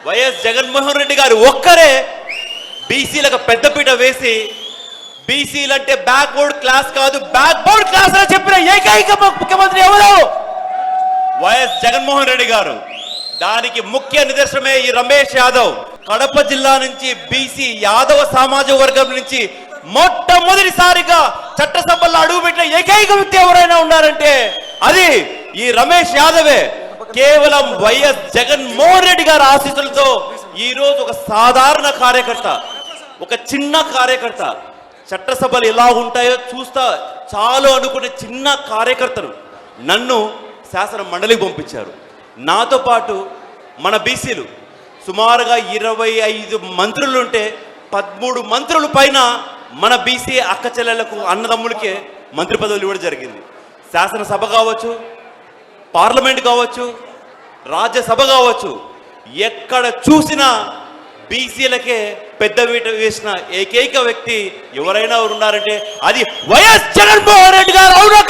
YS Jaganmohan Reddy గారు ఒక్కరే బీసీలకు పెద్దపీట వేసి బీసీలంటే బ్యాక్వర్డ్ క్లాస్ కాదు బ్యాక్వర్డ్ క్లాస్ అని చెప్పిన ఏకైక ముఖ్యమంత్రి ఎవరు? వైఎస్ జగన్మోహన్ రెడ్డి గారు. దానికి ముఖ్య నిదర్శనమే ఈ రమేష్ యాదవ్. కడప జిల్లా నుంచి బీసీ యాదవ సామాజిక వర్గం నుంచి మొట్టమొదటిసారిగా చట్టసభల్లో అడుగుపెట్టిన ఏకైక వ్యక్తి ఎవరైనా ఉన్నారంటే అది ఈ రమేష్ యాదవే. కేవలం వైఎస్ జగన్మోహన్ రెడ్డి గారి ఆశీస్సులతో ఈ రోజు ఒక సాధారణ కార్యకర్త, ఒక చిన్న కార్యకర్త, చట్టసభలు ఎలా ఉంటాయో చూస్తా చాలు అనుకునే చిన్న కార్యకర్తను నన్ను శాసన మండలికి పంపించారు. నాతో పాటు మన బీసీలు సుమారుగా 25 మంత్రులు ఉంటే 13 మంత్రుల పైన మన బీసీ అక్క చెల్లెళ్లకు అన్నదమ్ములకే మంత్రి పదవులు ఇవ్వడం జరిగింది. శాసనసభ కావచ్చు, పార్లమెంట్ కావచ్చు, రాజ్యసభ కావచ్చు, ఎక్కడ చూసినా బీసీలకే పెద్ద వీట వేసిన ఏకైక వ్యక్తి ఎవరైనా ఉన్నారంటే అది వైఎస్ జగన్మోహన్ రెడ్డి గారు. అవునా?